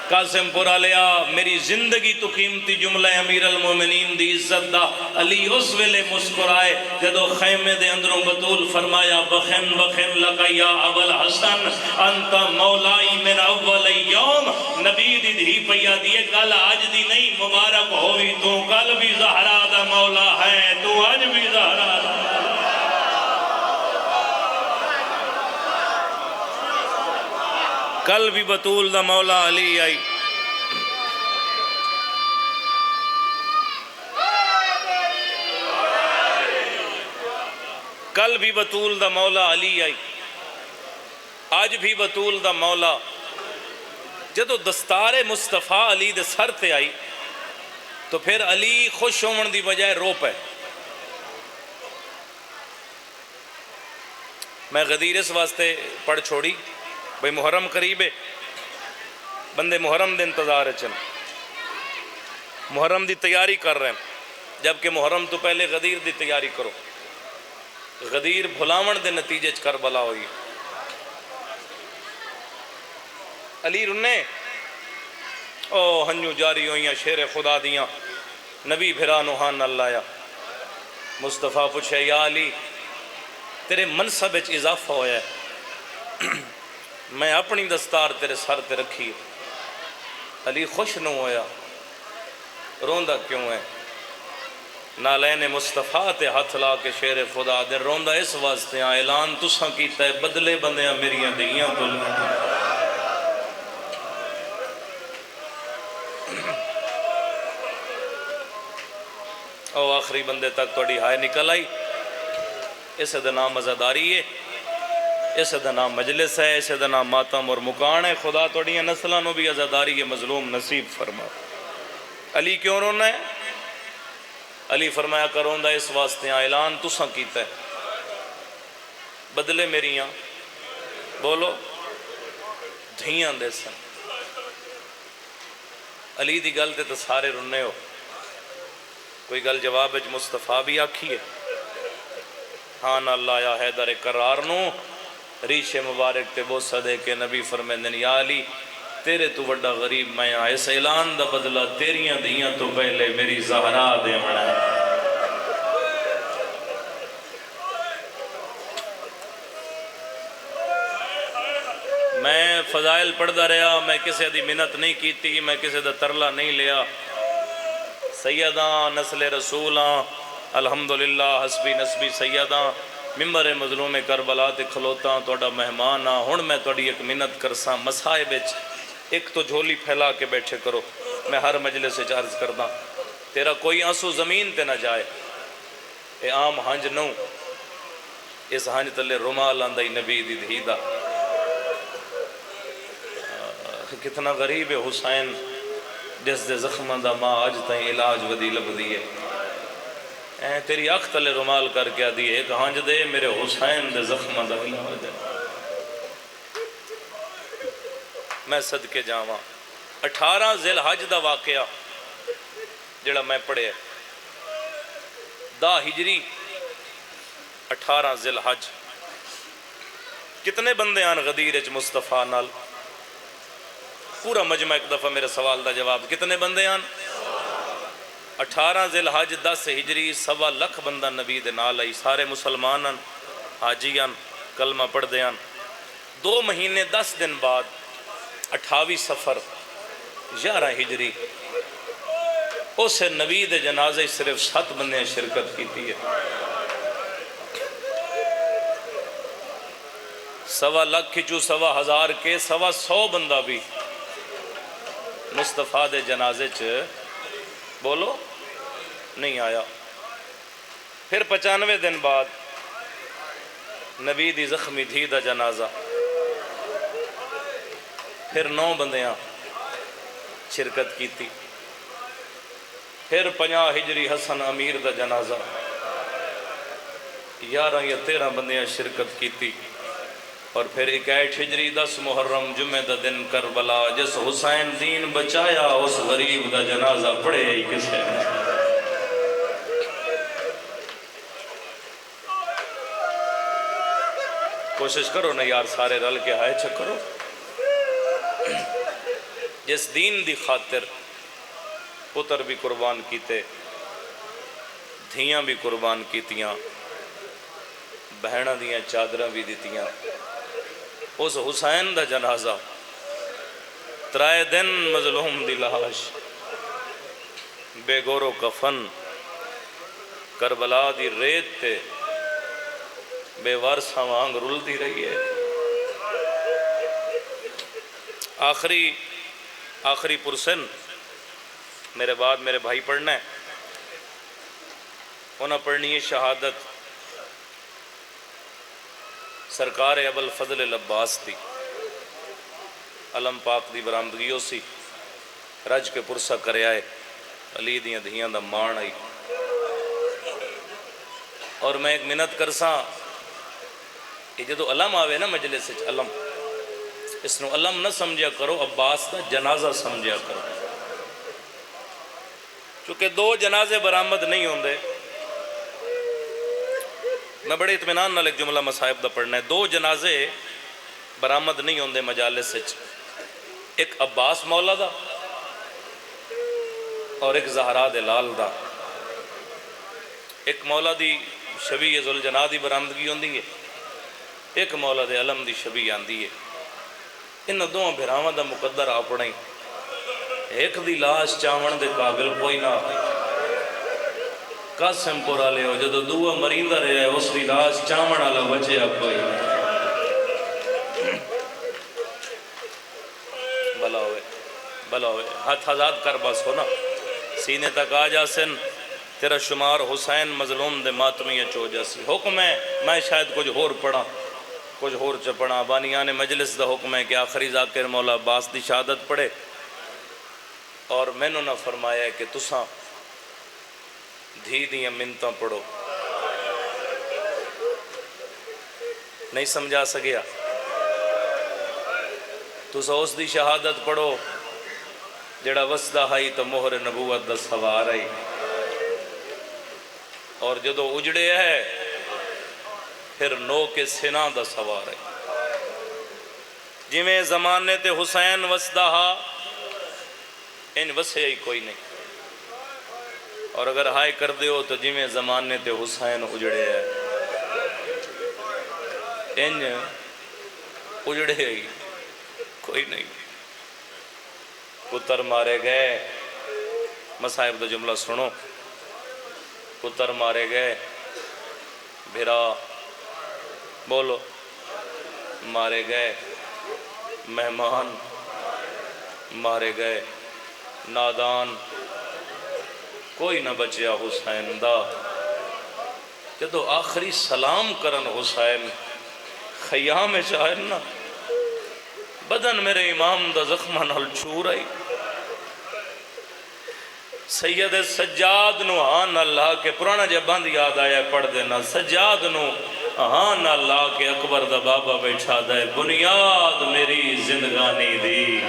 قاسم پورا لیا میری زندگی تو قیمتی جملہ امیر المومنین دی عزت دا، علی اس ویلے مسکرائے جدو خیمے دے اندروں بطول فرمایا بخن بخن لکا یا ابو الحسن انت مولائی من اول یوم، نبی دی دھی پیا دیئے کل آج دی نہیں مبارک ہوئی تو کل بھی زہرا دا مولا ہے تو آج بھی زہرا دا کل بھی بطول دا مولا علی آئی۔ کل بھی بطول دا مولا علی آئی، آج بھی بطول دا مولا۔ جدو دستار مصطفیٰ علی دے سر تے آئی تو پھر علی خوش ہومن دی بجائے رو پے۔ میں غدیر اس واسطے پڑھ چھوڑی بھئی محرم قریب ہے، بندے محرم دے انتظار چل، محرم دی تیاری کر رہے ہیں، جبکہ محرم تو پہلے غدیر دی تیاری کرو۔ غدیر بھلاون دے نتیجے کربلا ہوئی۔ علی رنے او ہنجو جاری ہوئیاں شیر خدا دیاں، نبی بھرا نوحان اللہ یا مصطفیٰ پوچھے یا علی تیرے منصب اچ اضافہ ہویا ہے، میں اپنی دستار تیرے سر تے رکھی۔ علی خوش نہ ہویا، روندہ کیوں ہے؟ نالین مصطفیٰ تے ہاتھ لا کے شیر خدا دے روندہ اس واسطے اعلان تساں کیتا ہے بدلے بندیاں میریاں دیاں تو او آخری بندے تک توڑی ہائے نکل آئی۔ اسے دا نام ازاداری ہے، اسے دا نام مجلس ہے، اسے دا نام ماتم اور مکان ہے۔ خدا توڑیاں نسلانوں بھی ازاداری مظلوم نصیب فرما۔ علی کیوں رونا ہے؟ علی فرمایا کروندہ اس واسطے اعلان تساں کیتا ہے بدلے میریاں بولو دھیاں دے سن۔ علی دی گل تے تو سارے رنے ہو، کوئی گل جواب وچ مصطفیٰ بھی آکھی ہے؟ ہاں نہ اللہ یا حیدر قرار نو ریش مبارک تے بوسہ دے کے نبی فرمیندن یا علی تیرے تو وڈا غریب میں آئے، اس اعلان دا بدلہ تیریاں دیاں تو پہلے میری زہرا دے منا۔ میں فضائل پڑھدا رہا، میں کسے دی منت نہیں کیتی، میں کسے دا ترلا نہیں لیا۔ سیداں نسل رسولاں الحمدللہ حسبی نسبی سیداں ممبر مظلوم کربلا تے کھلوتاں توڑا مہمان ہاں۔ ہن میں توڑی ایک منت کرساں مسائب وچ ایک تو جھولی پھیلا کے بیٹھے کرو، میں ہر مجلس سے عرض کرداں تیرا کوئی آنسو زمین تے نہ جائے، اے عام ہنج نو، اس ہنج تلے رومال آندائی نبی دی دھی دا۔ کتنا غریب ہے حسین جس دے زخمہ دا ماں آج تائیں علاج ودی لب دیئے، تیری اکھ تلے رومال کر کے دی ایک ہنج دے میرے حسین دے زخمہ دا علاج دے۔ میں صدقے جاواں 18 ذی الحج دا واقعہ جڑا میں پڑھے 10 ہجری 18 ذی الحج کتنے بندے آن غدیر اچ مصطفیٰ نال؟ پورا مجمع ایک دفعہ میرے سوال دا جواب، کتنے بندے آن؟ 18 ذی الحج 10 ہجری 1.25 لاکھ بندہ نبی دے نال آئی، سارے مسلمان آن، حاجی آن، کلمہ پڑھ دیاں 2 مہینے 10 دن بعد 28 سفر 11 ہجری اس نبی دے جنازے صرف 7 بندے شرکت کیتی ہے. 1.25 لاکھ کھچو 1.25 کے 100 بندہ بھی مصطفیٰ دے جنازے بولو نہیں آیا. پھر 95 دن بعد نبی دی زخمی تھی دا جنازہ پھر 9 بندیاں شرکت کی تھی. پھر 50 ہجری حسن امیر دا جنازہ 11 یا 13 بندیاں شرکت کی تھی. اور پھر 61 ہجری 10 محرم جمعہ دا دن کربلا جس حسین دین بچایا اس غریب دا جنازہ پڑھے ہی کسے نے. کوشش کرو نا یار سارے رل کے ہائے کرو. جس دین دی خاطر پتر بھی قربان کیتے دھیاں بھی قربان کیتیاں بہنہ دیاں چادرہ بھی دیتیاں اس حسین دا جنازہ 3 دن مظلوم دی لاش بے گورو کفن کربلا دی ریت تے بے وارثاں وانگ رلتی رہی ہے. آخری پرسن میرے بعد میرے بھائی پڑھنا ہے. انہاں پڑھنی ہے شہادت سرکار ابو الفضل العباس دی. علم پاک دی برآمدگی ہو سی رج کے پرسہ کرے آئے علی دیاں دھیاں دا مان آئی. اور میں ایک منت کرساں کہ جدو علم آوے نا مجلس علم اس نو علم نہ سمجھا کرو عباس دا جنازہ سمجھا کرو. چونکہ 2 جنازے برآمد نہیں ہوندے. میں بڑے اطمینان نال ایک جملہ مصائب دا پڑھنا ہے. 2 جنازے برآمد نہیں ہوندے مجالس وچ. ایک عباس مولا دا اور ایک زہرا دے لال دا. ایک مولا دی شبیہ ذوالجناح دی برآمدگی ہوندی ہے ایک مولا دے علم دی شبیہ آندی ہے. ان 2 بھراواں دا مقدر اپنا ہی ایک دی لاش چاون دے قابل کوئی نہ قاسم پورا لے ہو جدو دعا مریندہ رہے اس دی لاش چاون والا بچے اب کوئی بلا ہوئے ہاتھ آزاد کر بس ہو نا سینے تک آ جاسن تیرا شمار حسین مظلوم دے ماتمیہ چو جاسی. حکم ہے میں شاید کچھ ہور پڑھا کچھ ہور چپڑا. بانیان مجلس دا حکم ہے کہ آخری ذاکر مولا عباس دی شہادت پڑھے اور میں نے نہ فرمایا ہے کہ تساں دھی دیاں منتاں پڑھو. نہیں سمجھا سکیا تساں اس دی شہادت پڑھو جڑا وسدہ ہائی تو مہر نبوت دا سوار آئی اور جدو اجڑے ہے پھر نو کے سنا دا سوار ہے. جویں زمانے تے حسین وسدہ ہا ان وسے ہی کوئی نہیں. اور اگر ہائے کر دیو تو جویں زمانے تے حسین اجڑے ہے ان اجڑے ہی کوئی نہیں. پتر مارے گئے مصائب دا جملہ سنو. پتر مارے گئے بھرا بولو مارے گئے مہمان مارے گئے نادان کوئی نہ بچیا حسین دا. جدو آخری سلام کرن حسین خیام چاہن نا بدن میرے امام دا زخمہ نال چور آئی. سید سجاد نو آن اللہ کے پرانا جب بند یاد آیا پڑھ دینا. سجاد نو آن اللہ کے اکبر دا بابا بیٹھا دے بنیاد میری زندگانی دی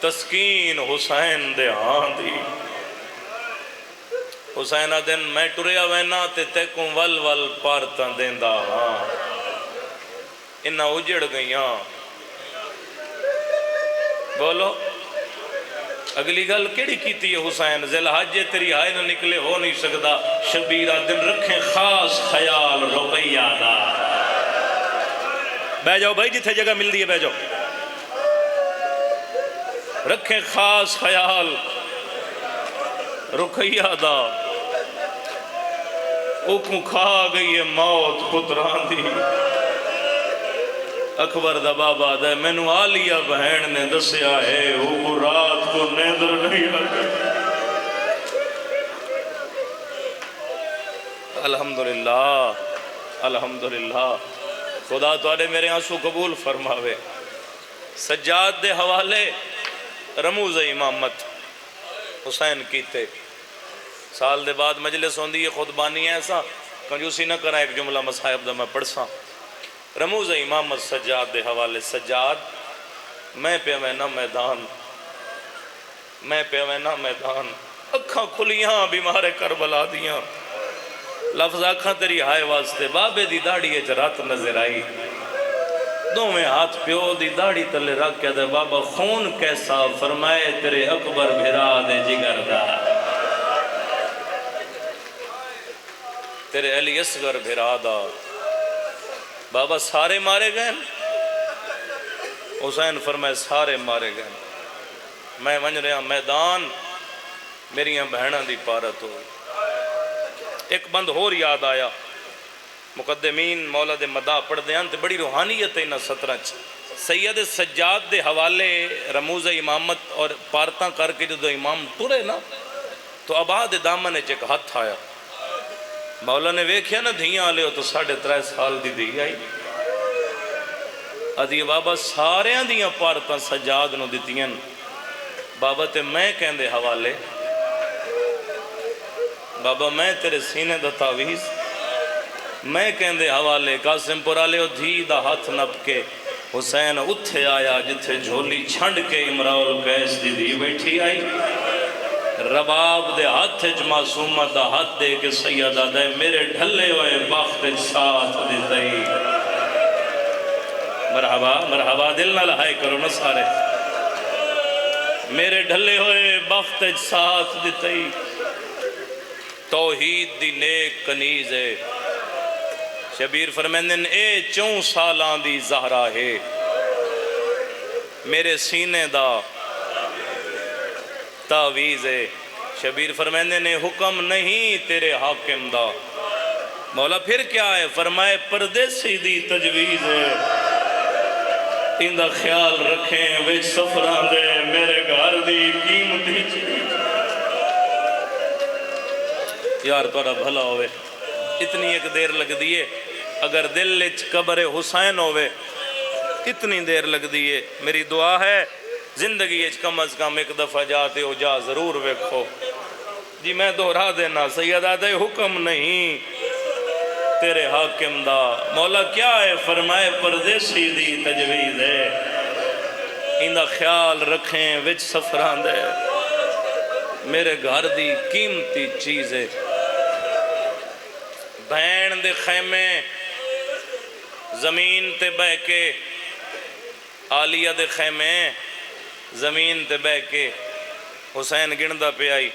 تسکین حسین دے آن دی. حسینہ دن میں ٹریا وینا تے تیکوں ول ول پارتاں دیندہ ہاں انہا اجڑ گئیاں بولو اگلی گل کیڑی کیتی ہے حسین ذوالحج تیری ہائے نہ نکلے ہو نہیں سکتا شبیرہ دن رکھیں خاص خیال رقیہ دا بہ جاؤ بھائی جتھے جگہ مل دی ہے بہ جاؤ رکھیں خاص خیال رقیہ دا اوکھوں کھا گئی ہے موت پتران دی اکبر دا بابا دا مینو آلیہ بہن نے دسیا ہے وہ رات کو نیندر نہیں آگئی الحمدللہ الحمدللہ خدا توڑے میرے آنسو قبول فرماوے سجاد دے حوالے رموز امامت حسین کیتے سال دے بعد مجلس ہوندی ہے خطبانی ایسا کنجوسی نہ کرا ایک جملہ مصاحب دا میں پڑھساں رموز امامت سجاد دے حوالے سجاد میں پہ میں نہ میدان میں پہ میں نہ میدان اکھاں کھلیاں بیمار کربلا دیاں لفظ اکھاں تیری ہائے واسطے بابے دی داڑھی ہے رات نظر آئی دو میں ہاتھ پیو دی داڑھی تلے رکھ کے دے بابا خون کیسا فرمائے تیرے اکبر بھرا دے جگر دا تیرے علی اصغر بھرا دا بابا سارے مارے گئے حسین فرمائے سارے مارے گئے میں ونج رہا میدان میری بہناں دی پارت ہو ایک بند ہور یاد آیا مقدمین مولا دے مداح پڑھ دیاں تے بڑی روحانیت ہے انہا سترہ سید سجاد دے حوالے رموز امامت اور پارتاں کر کے جو امام ٹرے نا تو آباد دامن ایک ہاتھ آیا مولا نے ویکھیا نا دھیاں لے ہو تو 3.5 سال دی دی آئی ادھی بابا سارے دیاں پارتاں سجاد نو دیتیاں بابا تے میں کہندے حوالے بابا میں تیرے سینے دا تعویز میں کہندے حوالے قاسم پورا لے ہو دھی دا ہاتھ نپ کے حسین اتھے آیا جتھے جھولی چھنڈ کے امراؤل قیس دی دی بیٹھی آئی رباب دے ہاتھ معصومت دا ہاتھ دے کے سیدہ دے میرے ڈھلے ہوئے بخت ساتھ دیتے مرحبا مرحبا دل نہ لہائے کرو نہ سارے میرے ڈھلے ہوئے بخت ساتھ دیتے توحید دی نیک کنیز ہے شبیر فرمیندن اے 4 سالان دی زہرہ ہے میرے سینے دا تعویز ہے شبیر فرمیندے نے حکم نہیں تیرے حاکم دا مولا پھر کیا ہے فرمائے پردیسی دی تجویز ہے اندہ خیال رکھیں وچ سفران دے میرے گھر دی قیمتی چیز یار توڑا بھلا ہوئے اتنی ایک دیر لگ دیئے اگر دل لچ قبر حسین ہوئے اتنی دیر لگ دیئے میری دعا ہے زندگی ایچ کم از کم ایک دفعہ جاتے ہو جا ضرور ویکھو جی میں دہرا دینا سیدہ دے حکم نہیں تیرے حاکم دا مولا کیا ہے فرمائے پردیسی دی تجویز ہے اندہ خیال رکھیں وچ سفران دے میرے گھر دی قیمتی چیز ہے بہن دے خیمے زمین تے بہ کے آلیہ دے خیمے زمین تے بہ کے حسین گندہ پہ آئی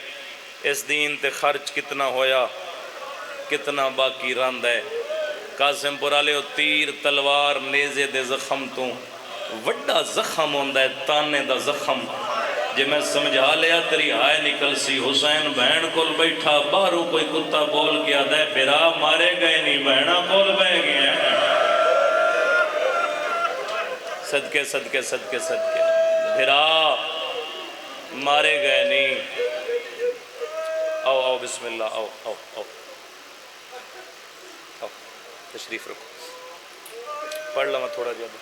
اس دین تے خرچ کتنا ہویا کتنا باقی رند ہے قاسم پورالے تیر تلوار نیزے دے زخم تو وڈا زخم ہوندہ ہے تانے دا زخم جے میں سمجھا لیا تری ہائے نکل سی حسین بہن کول بیٹھا باہروں کوئی کتا بول گیا دے پھرا مارے گئے نہیں بہنہ کول بہ گیا صدقے صدقے صدقے صدقے بھرا مارے گئے نہیں آؤ آؤ بسم اللہ آؤ آؤ آؤ آؤ تشریف رکھو پڑھ لما تھوڑا جب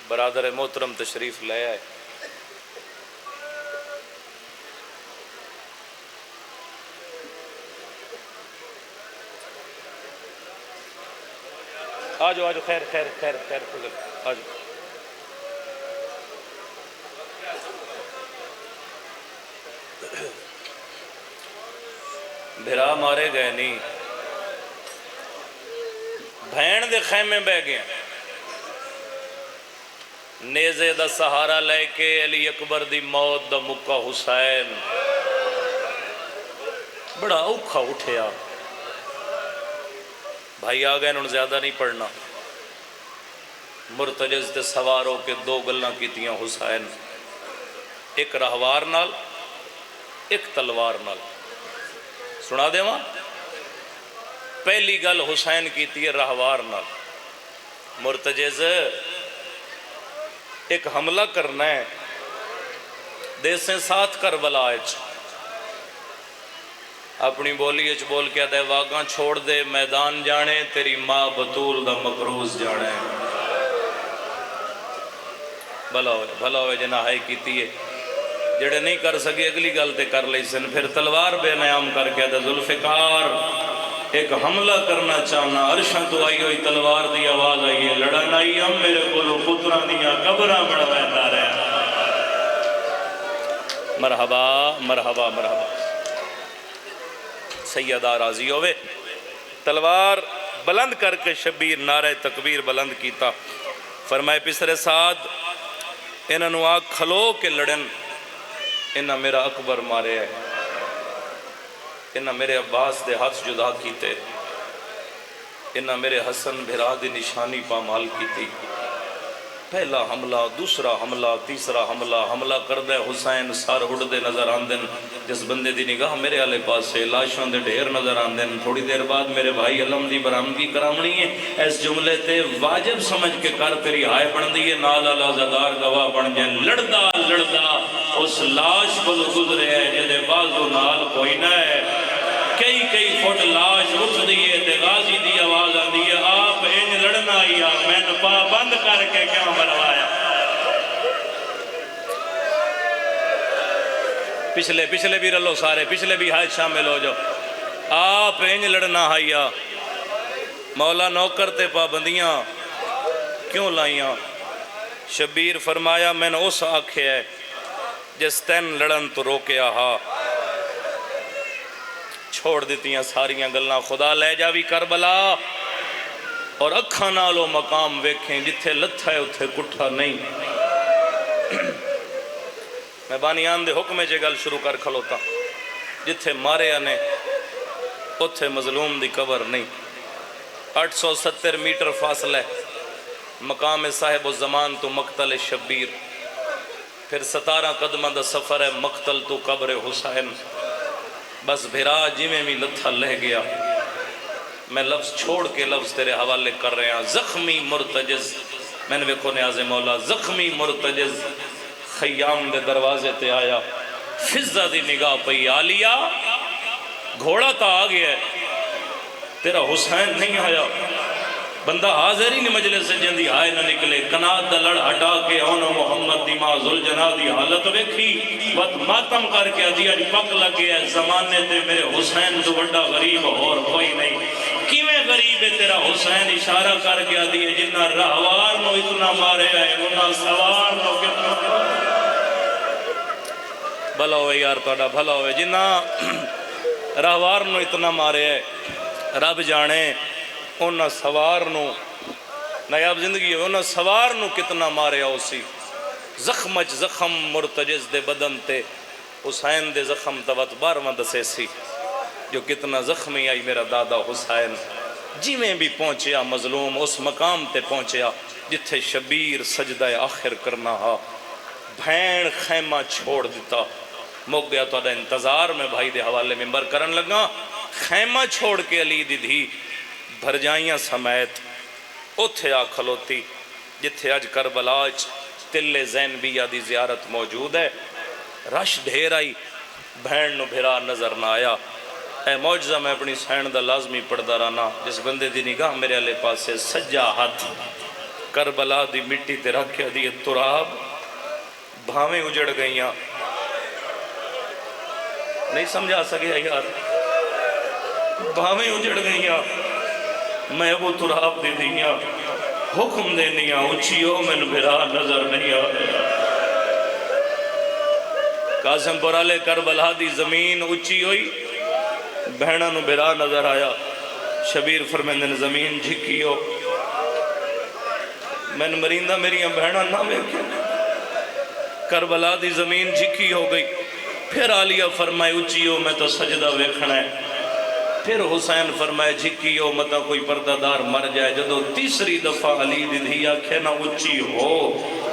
برادر محترم تشریف لے آئے آجو آجو خیر خیر خیر خیر آجو بھرا مارے گئے نہیں بھین دے خیمے بہ گئے نیزے دا سہارا لے کے علی اکبر دی موت دا مکہ حسین بڑا اوکھا اٹھیا بھائی آ گئے انہوں نے زیادہ نہیں پڑھنا مرتجز تے سوار ہو کے دو گلاں کیتیاں حسین ایک رہوار نال ایک تلوار نال سنا دے ماں پہلی گل حسین کیتی ہے رہوار نال مرتجز ایک حملہ کرنا ہے دیسیں ساتھ کربلا اچ اپنی بولی اچ بول کے دے واگاں چھوڑ دے میدان جانے تیری ماں بطول دا مقروض جانے بھلا ہوئے جنہ ہائی کیتی ہے جڑے نہیں کر سکے اگلی گل تے کر لئی سن پھر تلوار بے نیام کر کے دے ذوالفقار ایک حملہ کرنا چاہنا عرشاں تو آئی ہوئی تلوار دی آواز آئی ہے لڑن آئی ہم میرے کولو پتران دیا قبراں بڑھویندا رہا مرحبا مرحبا مرحبا سیدہ راضی ہوئے تلوار بلند کر کے شبیر نعرہ تکبیر بلند کیتا فرمائے پسر سعد انہوں آگ کھلو کے لڑن انہاں میرا اکبر مارے ہے انہاں میرے عباس دے ہاتھ جدا کیتے انہاں میرے حسن بھرا دی نشانی پامال کیتی پہلا حملہ دوسرا حملہ تیسرا حملہ کردے حسین سار اڑ دے نظر آندن جس بندے دی نگاہ میرے آلے پاس سے لاشوں دے ڈھیر نظر آندن تھوڑی دیر بعد میرے بھائی علم دی برامگی کرامنی ہے اس جملے تے واجب سمجھ کے کر تیری ہائے بن دیئے نال اللہ زدار گواہ بن جائے لڑدا اس لاش کو گزرے ہے جدے بازو نال کوئی نہ ہے کئی فٹ لاش اٹھ دیئے تے غازی دی آواز آن دیئے آپ انج لڑنا یا میں پا بند کر کے کیوں مروایا پچھلے بھی رلو سارے پچھلے بھی حائد شامل ہو جو آپ انج لڑنا ہائیا مولا نوکر تے پابندیاں کیوں لائیاں شبیر فرمایا میں نے اس آنکھے ہے جس تین لڑن تو روکے آہا چھوڑ دیتیاں ساریاں گلنا خدا لے جاوی کربلا اور اکھاں نالو مقام ویکھیں جتھے لتھا ہے اتھے کٹھا نہیں میں بانیان دے حکمے جے گل شروع کر کھلوتا جتھے مارے آنے اتھے مظلوم دی قبر نہیں 870 میٹر فاصلے مقام صاحب الزمان تو مقتل شبیر پھر 17 قدمہ دا سفر ہے مقتل تو قبر حسین بس بھرا جی میں بھی لتھا لہ گیا میں لفظ چھوڑ کے لفظ تیرے حوالے کر رہے ہیں زخمی مرتجز میں نے ویکھو نیاز مولا زخمی مرتجز خیام دے دروازے تے آیا فضہ دی نگاہ پئی آلیا گھوڑا تا آگیا ہے تیرا حسین نہیں آیا بندہ حاضر ہی نہیں مجلس سے جندی آئے نہ نکلے کنات دا لڑ ہٹا کے اونا محمد دی ماں ذوالجنا دی حالت ویکھی وقت ماتم کر کے اجی اج پک لگے ہے زمانے تے میرے حسین تو بڑا غریب اور کوئی نہیں کیویں غریب ہے تیرا حسین اشارہ کر کے دیئے جنہ رہوار نو اتنا مارے ہے انہا سوار نو کتنا بھلا ہوئے یار توڑا بھلا ہوئے جنہ رہوار نو اتنا مارے ہے رب جانے انہا سوار نو نایاب زندگی ہے انہا سوار نو کتنا مارے آؤسی زخمچ زخم مرتجز دے بدن تے حسین دے زخم توت بارواں دسے سی جو کتنا زخمی آئی میرا دادا حسین جی میں بھی پہنچیا مظلوم اس مقام تے پہنچیا جتھے شبیر سجدہ آخر کرنا ہا بھین خیمہ چھوڑ دیتا موک گیا تو ادا انتظار میں بھائی دے حوالے ممبر کرن لگا خیمہ چھوڑ کے علی دی دھی بھر جائیاں سمیت اتھے آ کھلوتی جتھے اج کربلاج تل زینبیہ دی زیارت موجود ہے رش ڈھیر آئی بھین نو بھرا نظر نہ آیا اے معجزہ میں اپنی سین دا لازمی پڑھدا رہنا جس بندے دی نگاہ میرے علیہ پاس سے سجا ہاتھ کربلا دی مٹی تے رکھیا دی تراب بھاویں اجڑ گئیاں نہیں سمجھا سکیا یار بھاویں اجڑ گئیاں میں ابو تراب دی دیاں حکم دینیاں اچھی ہو میں بھرا نظر نہیں آیا قاسم پرالے کربلا دی زمین اچھی ہوئی بہنہ نو بھرا نظر آیا شبیر فرمیندن زمین جھکی ہو میں مریندا میری بہناں نہ ویکھے کربلا دی زمین جھکی ہو گئی پھر عالیہ فرمائے اچھی ہو میں تو سجدہ ویکھنا ہے پھر حسین فرمائے جھکی ہو متا کوئی پردہ دار مر جائے جدو تیسری دفعہ علی دی دھی آکھے نہ اچھی ہو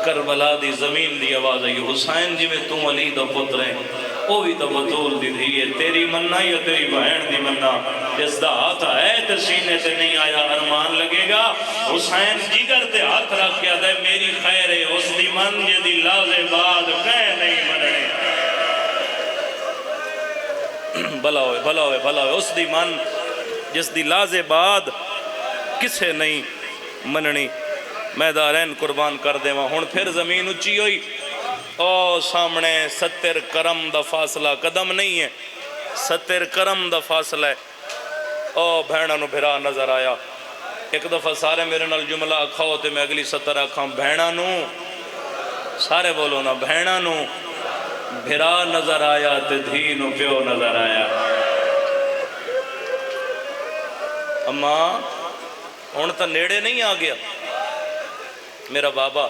کربلا دی زمین دی آواز آئی حسین جی میں تم علی دا پتر ہیں وہ بھی تو بطول دی دھی ہے تیری مننا یا تیری بہن دی مننا جس دا ہاتھ ہے تے سینے تے نہیں آیا ارمان لگے گا حسین جگر تے ہاتھ رکھ کے دے میری خیر ہے اس دی من یہ دی لازے بعد کہہ نہیں مننے بھلا ہوئے اس دی من جس دی لازے بعد کسے نہیں مننی میں دارین قربان کر دے وہاں ہون پھر زمین اچھی ہوئی او سامنے 70 کرم دا فاصلہ قدم نہیں ہے 70 کرم دا فاصلہ ہے او بھینہ نو بھرا نظر آیا ایک دفعہ سارے میرے نال جملہ اکھاؤ تے میں اگلی 70 اکھاؤں بھینہ نو سارے بولو نا بھینہ نو بھرا نظر آیا تے دھی نو پیو نظر آیا اماں ہون تا نیڑے نہیں آ گیا میرا بابا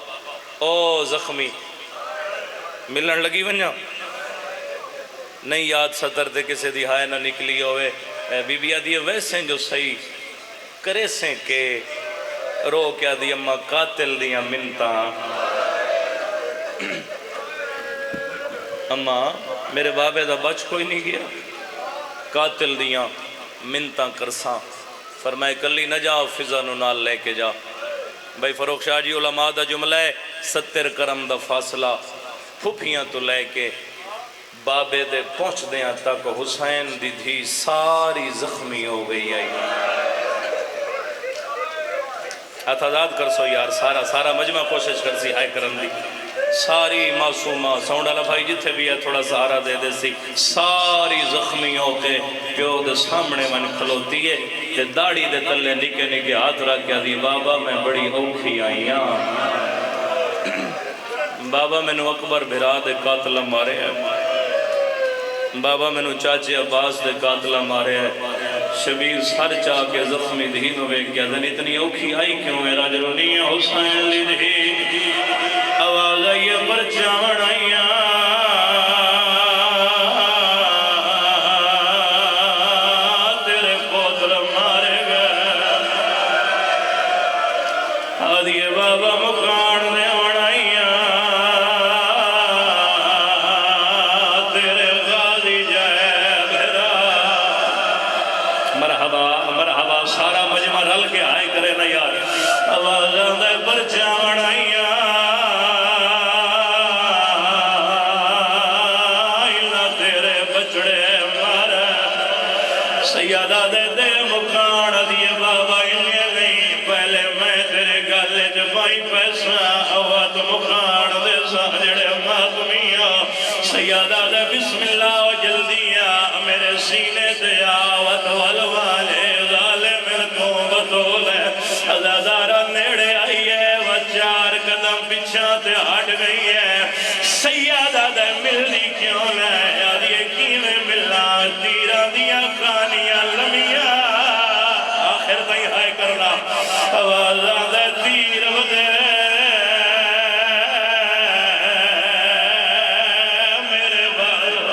او زخمی ملن لگی ونجا نہیں یاد 70 دے کسے دی ہائے نہ نکلی ہوئے بی بی آدھی ویسے جو صحیح کرے سے کہ رو کیا دی اماں قاتل دیا منتا اماں میرے بابے دا بچ کوئی نہیں گیا قاتل دیا منتا کرساں فرمائے کلی نہ جاؤ فضا نو نال لے کے جا بھائی فروخ شاہ جی علماء دا جملہ ہے 70 کرم دا فاصلہ پھپیاں تو لے کے بابے دے پہنچ دیاں تک حسین دی دھی ساری زخمی ہو گئی آئی اتحادات کر سو یار سارا مجمع کوشش کر سی ہائے کرن دی ساری معصومہ سونڈالا بھائی جتھے بھی ہے تھوڑا سہارا دے دے سی ساری زخمی ہو کے پیو دے سامنے من کھلوتی ہے تے داڑی دے تلے نکے ہاتھ رکھ کیا دی بابا میں بڑی اوکھی آئیاں بابا میں نو اکبر بھرا دے قاتلہ مارے ہے بابا میں نو چاچے عباس دے قاتلہ مارے ہے شبیر سر چاہ کے زخمی دھی نو بے کیا دن اتنی اوکھی آئی کیوں ہے راجرونی حسین لی دھی آواز آئیے پر چاوڑ آئیاں تیرے پوتر مارے گئے آدھیے بابا مکان دے آئیاں تیرے غازی جائے بھرا مرحبا سارا مجمع رل کے آئے کرے نا یار آواز آدھے پر چاوڑ آئیاں سیادہ دے دے مکان دیے بابا انہیں نہیں پہلے میں تیرے گالے جبائی پیسہ آوات مکان دے ساجڑے ماتمیاں سیادہ دے بسم اللہ و جلدیاں میرے سینے دے آوات والوالے ظالم کو بطولے ازادارہ نیڑے آئی ہے وہ 4 قدم پچھا تے ہٹ گئی ہے سیادہ دے ملنی کیوں نہ یاد یہ کیویں ملنا تیرہ دیا کانیاں لمیاں آخر تائی ہائے کرنا آوازاں دے تیر وگے میرے بابا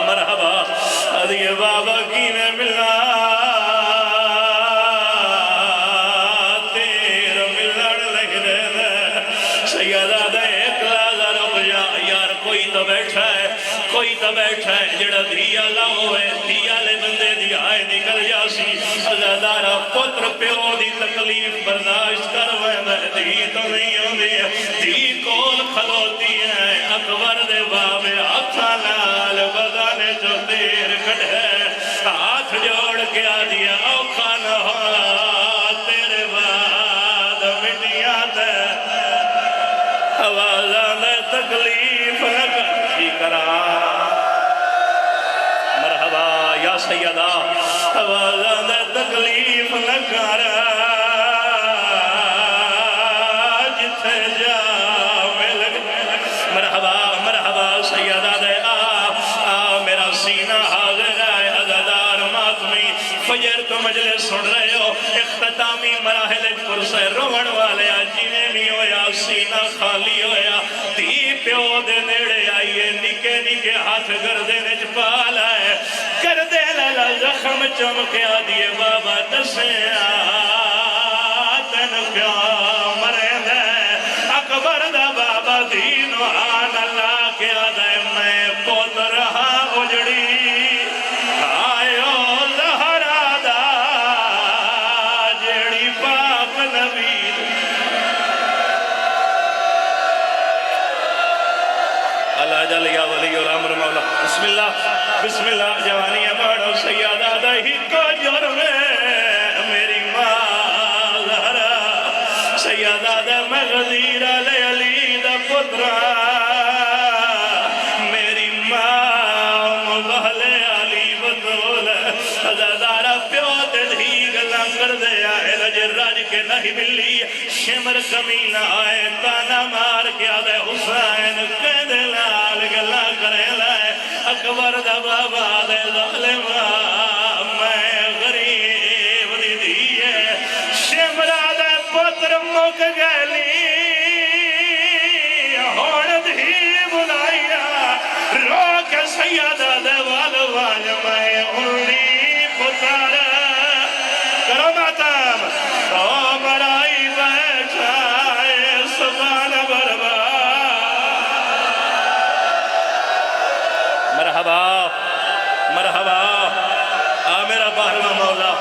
مرحبا ادھیے بابا کیویں ملنا کوئی تو بیٹھا ہے جڑا دھیا لاؤے دھیا لے بندے دی آئے نکل جاسی ازادارہ پتر پیو دی تکلیف برداشت کروے میں دھی تو نہیں ہوندی ہے دھی کول کھلوتی ہے اکبر دے بابے ہاتھا نال بدانے جو دیر کھڑے ہاتھ جوڑ کے آ دیا اوکھا نہ ہوا تیرے بعد مٹیاں تے آوازاں دے تکلیف نہ کرا مرحبا یا سیدہ آوازاں دے تکلیف نہ کر جتھے جا مل مرحبا سیدہ دے آ میرا سینہ حاضر ہے عزادار ماتمی فجر دیر تو مجلس سن رہے ہو اختتامی مراحل پرسے روڑ والے جنہیں بھی ہویا سینہ خالی ہویا دی پیو دے نیڑے آئیے نکے نکے ہاتھ گردے نج پالا ہے گردے للا زخم چمکیا دیے بابا دسیا تن کیا مرے دے اکبر دا بابا دینو آن اللہ کیا دے میں پوت رہا اجڑی آئیو زہرا دا جیڑی پاک نبی اللہ جل یا ولی اور امر مولا بسم اللہ جوانی بڑھو سیادہ دہی کو جرم میری ماں زہرا سیادہ دا مغدیر علی دا پترہ میری ماں مبہل علی بطول ازادارہ پیو دھی گلا کر دیا ہے رجر راج کے نہیں ملی شمر کمینہ آئے تانا مار کیا دے حسین قید لال گلا کرے لائے اکبر دا بابا دے ظالمہ میں غریب دی دیئے شمرہ دے پتر مک گلی ہون دھی بلائیا رو کے سیدہ دے والوان میں انہی پتر کرو ماتم او برائی بیٹھائے سبان بربا مرحبا میرا باہرواں مولا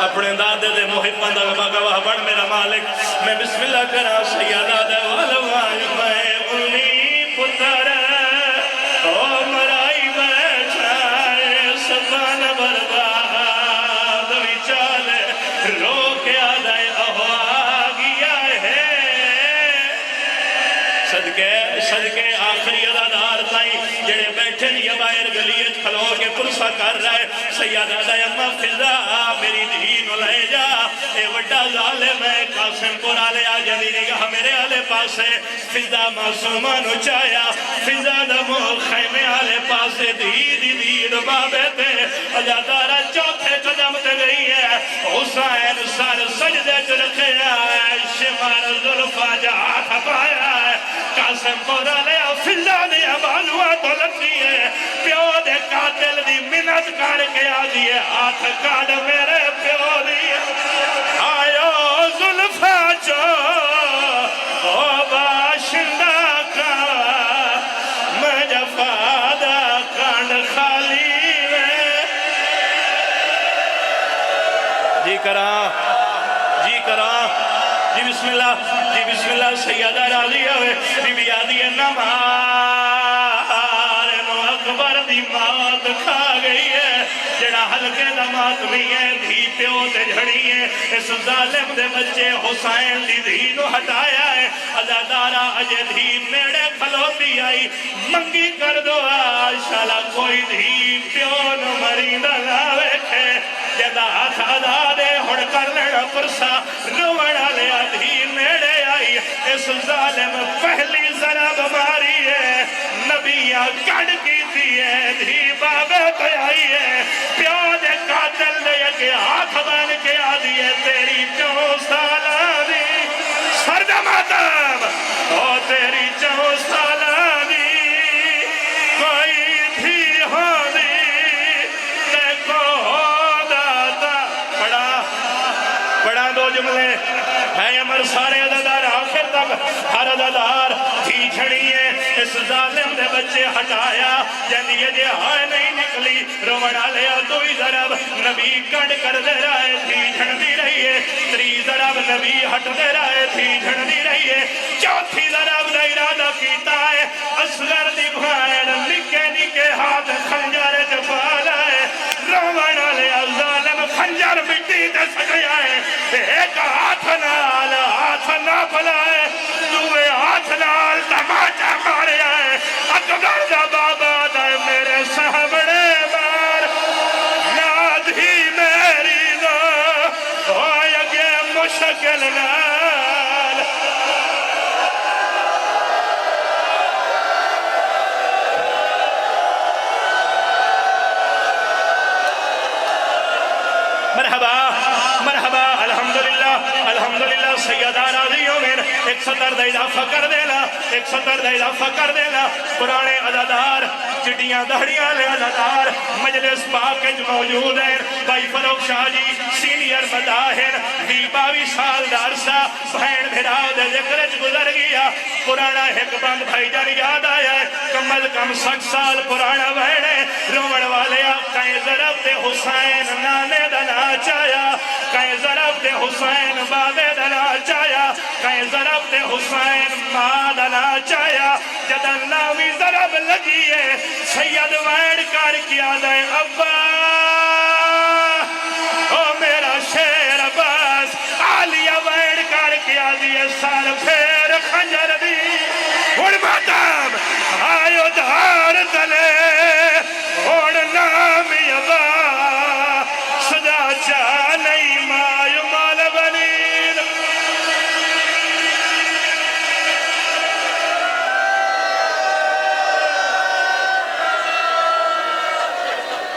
اپنے دادے دے محبان دا گواہ بڑھ میرا مالک میں بسم اللہ کرا سیادہ دے والوان میں انہی پتر او مرائی بیٹھائے سبان برباد وچالے رو کے آدھائے اہوا گیا ہے صدقے آخری عدادار تائیں جڑے بیٹھے نہیں باہر گلیت کھلو کے پرسا کر رہے سیادہ دائمہ فضا میری دین لے جا اے وڈا ظالم ہے قاسم پور آلے آجانی نگاہ میرے آلے پاسے فضا معصومان اچایا فضا دمو خیمے آلے پاسے دید بابے تے عدادارہ چوتھے قدم تے گئی ہے حسین سار سجدے تے رکھے آئے شمار ظلفہ جہاں تھا پایا ہے قاسم پور آلے فضا نے ابالوا دولتی ہے پیو دے قاتل دی منت کر کے آدھیے ہاتھ کاڑ میرے پیو دی آئیو ظلفہ جو او باشندہ کا میں جفادہ کانڈ خالی میں جی بسم اللہ سیدہ راضی ہوئے بی بی آدھی نمار نو اکبر دی مات کھا گئی ہے جڑا حلقے دا ماتمی ہے دھی پیو تے جھڑی ہے اس ظالم دے بچے حسین دی دھی نو ہٹایا ہے عزادارہ اجے دھی میڑے کھلوتی آئی منگی کر دو شالا کوئی دھی پیو نو مریندہ لاوے کھے جدہ ہاتھ ادا دے ہڑ کر لیڑا پرسا روڑا لیا دھی میڑے آئی اس ظالم پہلی ضرب ماری ہے نبیہ کڑ کی تھی ہے دھی بابے پہ آئی ہے پیو دے قاتل دے کے ہاتھ بن کے آدھی ہے تیری 4 سالہ دی سرد ماتم او تیری 4 سالہ دی کوئی تھی ہونی دیکھو داتا پڑھا 2 جملے ہے امر سارے عددار آخر تک ہر عددار تھی چھڑی ہے اس ظالم دے بچے ہٹایا جن یہ ہائے نہیں نکلی روڑا لیا 2 ضرب نبی کڑ کر دے رہے تھی جھڑ دی رہی ہے 3 ضرب نبی ہٹ دے رہے تھی جھڑ دی رہی ہے 4تھی ضرب دا ارادہ کیتا ہے اصغر دی بھائن نکے ہاتھ خنجر جپالا ہے روڑا لیا ظالم خنجر مٹی دے سکیا ہے ایک ہاتھ نہ پلائے 2 ہاتھ نال تماچا ماریا ہے اکبر دا بابا دے میرے سامنے بار یاد ہی میری نو ہوئے اگے مشکل نال مرحبا الحمدللہ سیدہ راضیوں میں ایک سطر دا اضافہ کر دینا، ایک سطر دا اضافہ کر دینا۔ پرانے عزادار چٹیاں دہڑیاں لے عزادار مجلس پاک جو موجود ہیں، بھائی فروغ شاہ جی سینئر مداہر 22 سال دارسا بہن بھراؤ دے ذکر گزر گیا۔ پرانا ایک بند بھائی جان یاد آیا ہے، کم از کم 60 سال پرانا بہن ہے۔ رومن والے کہیں ضرب تے حسین نانے دنا چایا، کہیں ضرب تے حسین بابے دنا چایا، کہیں ضرب تے حسین ماں دنا چایا۔ جدن ناوی ضرب لگی ہے سید ویڑ کر کیا دے ابا او میرا شیر عباس، عالیہ ویڑ کر کیا دیئے سار پھیر خنجر دی۔ اور ماتم آئیو دھار تلے